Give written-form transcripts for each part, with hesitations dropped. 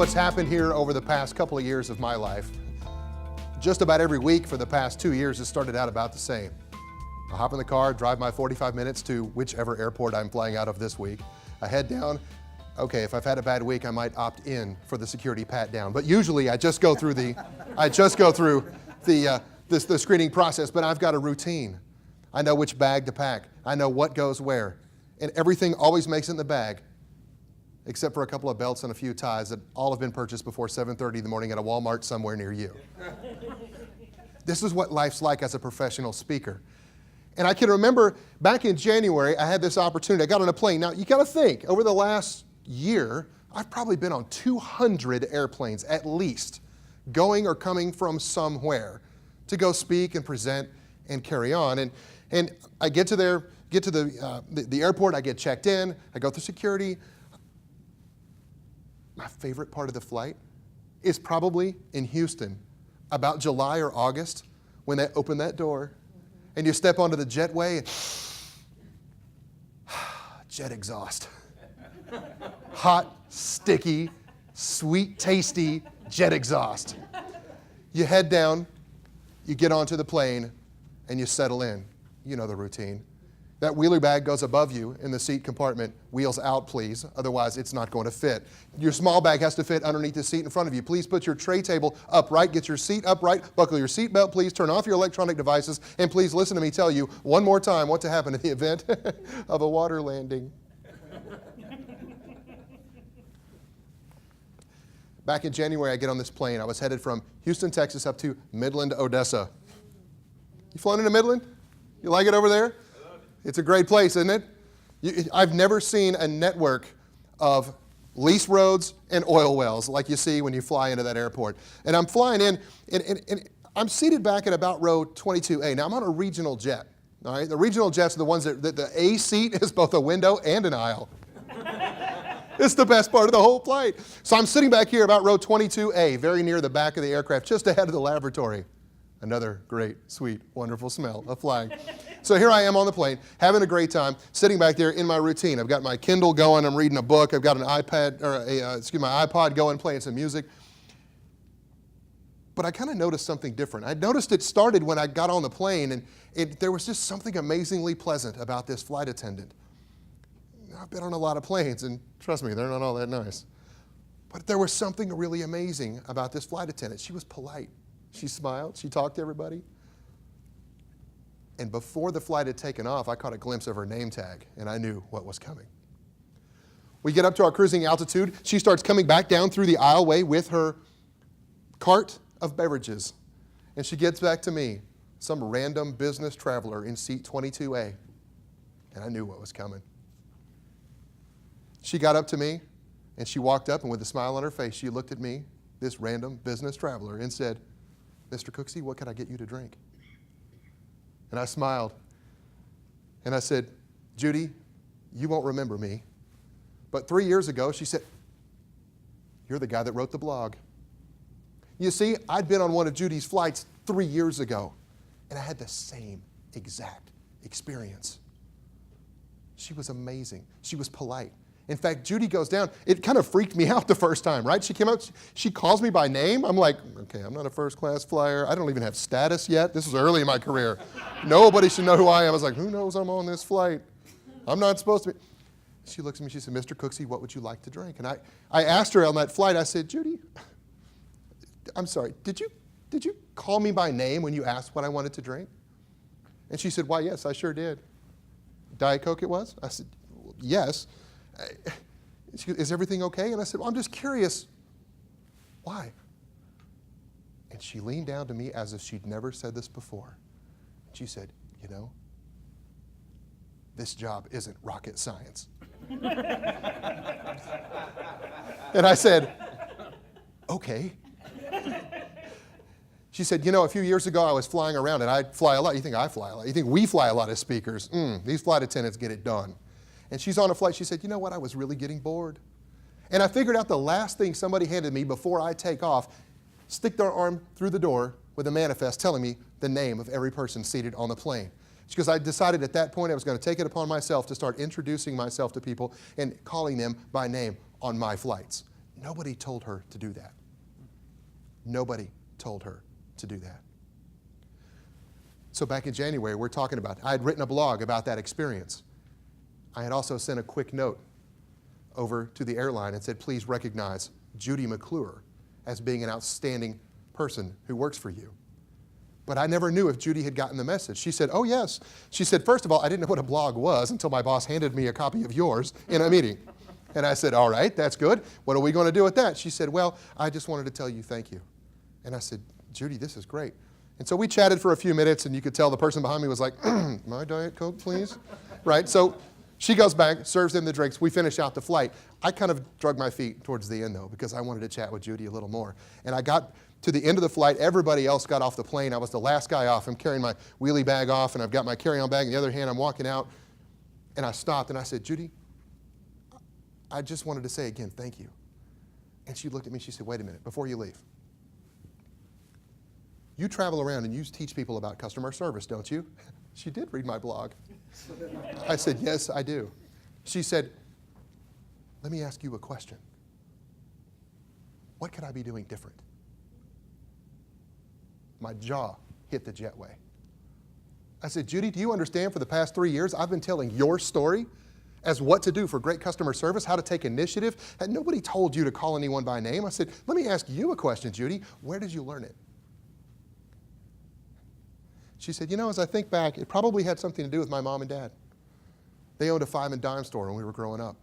what's happened here over the past couple of years of my life. Just about every week for the past 2 years has started out about the same. I hop in the car, drive my 45 minutes to whichever airport I'm flying out of this week. I head down. Okay, if I've had a bad week, I might opt in for the security pat down. But usually I just go through the screening process, but I've got a routine. I know which bag to pack. I know what goes where. And everything always makes it in the bag, except for a couple of belts and a few ties that all have been purchased before 7:30 in the morning at a Walmart somewhere near you. This is what life's like as a professional speaker. And I can remember back in January, I had this opportunity. I got on a plane. Now, you got to think, over the last year, I've probably been on 200 airplanes at least, going or coming from somewhere to go speak and present and carry on. And I get to the airport, I get checked in, I go through security. My favorite part of the flight is probably in Houston, about July or August, when they open that door and you step onto the jetway and jet exhaust. Hot, sticky, sweet, tasty jet exhaust. You head down, you get onto the plane, and you settle in. You know the routine. That wheelie bag goes above you in the seat compartment. Wheels out, please. Otherwise, it's not going to fit. Your small bag has to fit underneath the seat in front of you. Please put your tray table upright. Get your seat upright. Buckle your seat belt, please. Turn off your electronic devices. And please listen to me tell you one more time what to happen in the event of a water landing. Back in January, I get on this plane. I was headed from Houston, Texas, up to Midland, Odessa. You flown into Midland? You like it over there? It's a great place, isn't it? I've never seen a network of lease roads and oil wells like you see when you fly into that airport. And I'm flying in, and I'm seated back at about row 22A. Now, I'm on a regional jet. All right? The regional jets are the ones that the A seat is both a window and an aisle. It's the best part of the whole flight. So I'm sitting back here about row 22A, very near the back of the aircraft, just ahead of the lavatory. Another great, sweet, wonderful smell of flying. So here I am on the plane, having a great time, sitting back there in my routine. I've got my Kindle going, I'm reading a book, I've got an iPad, or my iPod going, playing some music. But I kind of noticed something different. I noticed it started when I got on the plane, and there was just something amazingly pleasant about this flight attendant. I've been on a lot of planes, and trust me, they're not all that nice. But there was something really amazing about this flight attendant. She was polite. She smiled. She talked to everybody. And before the flight had taken off, I caught a glimpse of her name tag, and I knew what was coming. We get up to our cruising altitude. She starts coming back down through the aisleway with her cart of beverages. And she gets back to me, some random business traveler in seat 22A. And I knew what was coming. She got up to me, and she walked up, and with a smile on her face, she looked at me, this random business traveler, and said, "Mr. Cooksey, what can I get you to drink?" And I smiled, and I said, "Judy, you won't remember me, but 3 years ago," she said, "you're the guy that wrote the blog." You see, I'd been on one of Judy's flights 3 years ago, and I had the same exact experience. She was amazing. She was polite. In fact, Judy goes down. It kind of freaked me out the first time, right? She came out, she calls me by name. I'm like, okay, I'm not a first-class flyer. I don't even have status yet. This is early in my career. Nobody should know who I am. I was like, who knows I'm on this flight? I'm not supposed to be. She looks at me, she said, "Mr. Cooksey, what would you like to drink?" And I asked her on that flight, I said, "Judy, I'm sorry, did you call me by name when you asked what I wanted to drink?" And she said, "Why, yes, I sure did." Diet Coke it was? I said, well, yes. She goes, "Is everything okay?" And I said, "Well, I'm just curious. Why?" And she leaned down to me as if she'd never said this before. She said, "You know, this job isn't rocket science." And I said, "Okay." She said, "You know, a few years ago I was flying around, and I fly a lot. You think I fly a lot? You think we fly a lot as speakers? These flight attendants get it done." And she's on a flight. She said, "You know what? I was really getting bored. And I figured out the last thing somebody handed me before I take off, stick their arm through the door with a manifest telling me the name of every person seated on the plane." Because I decided at that point I was going to take it upon myself to start introducing myself to people and calling them by name on my flights. Nobody told her to do that. Nobody told her to do that. So back in January, we're talking about, I had written a blog about that experience. I had also sent a quick note over to the airline and said, please recognize Judy McClure as being an outstanding person who works for you. But I never knew if Judy had gotten the message. She said, oh yes. She said, first of all, I didn't know what a blog was until my boss handed me a copy of yours in a meeting. And I said, all right, that's good. What are we going to do with that? She said, well, I just wanted to tell you thank you. And I said, Judy, this is great. And so we chatted for a few minutes, and you could tell the person behind me was like, my Diet Coke, please? Right? So she goes back, serves them the drinks. We finish out the flight. I kind of drug my feet towards the end, though, because I wanted to chat with Judy a little more. And I got to the end of the flight. Everybody else got off the plane. I was the last guy off. I'm carrying my wheelie bag off, and I've got my carry-on bag. In the other hand, I'm walking out. And I stopped, and I said, Judy, I just wanted to say again, thank you. And she looked at me. She said, wait a minute, before you leave. You travel around and you teach people about customer service, don't you? She did read my blog. I said, yes, I do. She said, let me ask you a question. What could I be doing different? My jaw hit the jetway. I said, Judy, do you understand for the past 3 years I've been telling your story as what to do for great customer service, how to take initiative? And nobody told you to call anyone by name. I said, let me ask you a question, Judy. Where did you learn it? She said, you know, as I think back, it probably had something to do with my mom and dad. They owned a five and dime store when we were growing up.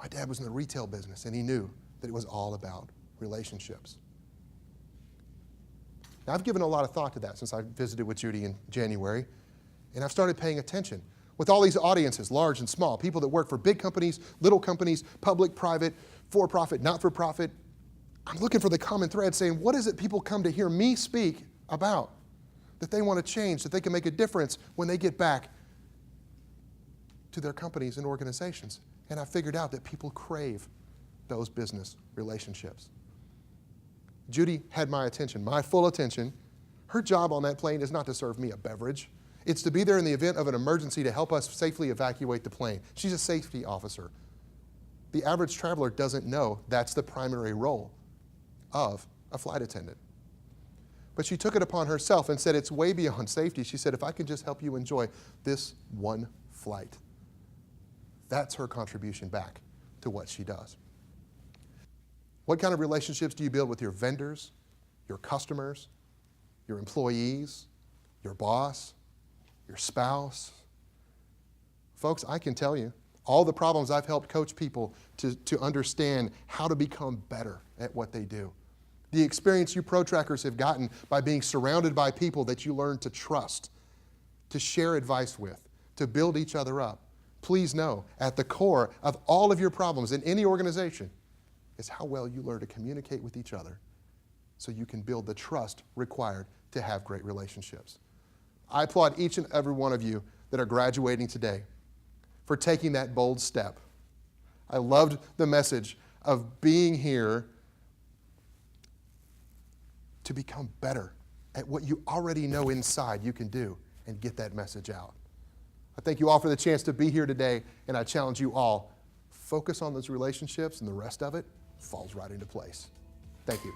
My dad was in the retail business, and he knew that it was all about relationships. Now, I've given a lot of thought to that since I visited with Judy in January, and I've started paying attention. With all these audiences, large and small, people that work for big companies, little companies, public, private, for-profit, not-for-profit, I'm looking for the common thread saying, what is it people come to hear me speak about that they want to change, that they can make a difference when they get back to their companies and organizations? And I figured out that people crave those business relationships. Judy had my attention, my full attention. Her job on that plane is not to serve me a beverage. It's to be there in the event of an emergency to help us safely evacuate the plane. She's a safety officer. The average traveler doesn't know that's the primary role of a flight attendant. But she took it upon herself and said, it's way beyond safety. She said, if I can just help you enjoy this one flight. That's her contribution back to what she does. What kind of relationships do you build with your vendors, your customers, your employees, your boss, your spouse? Folks, I can tell you, all the problems I've helped coach people to understand how to become better at what they do. The experience you pro trackers have gotten by being surrounded by people that you learn to trust, to share advice with, to build each other up. Please know, at the core of all of your problems in any organization is how well you learn to communicate with each other so you can build the trust required to have great relationships. I applaud each and every one of you that are graduating today for taking that bold step. I loved the message of being here to become better at what you already know inside you can do and get that message out. I thank you all for the chance to be here today, and I challenge you all, focus on those relationships, and the rest of it falls right into place. Thank you.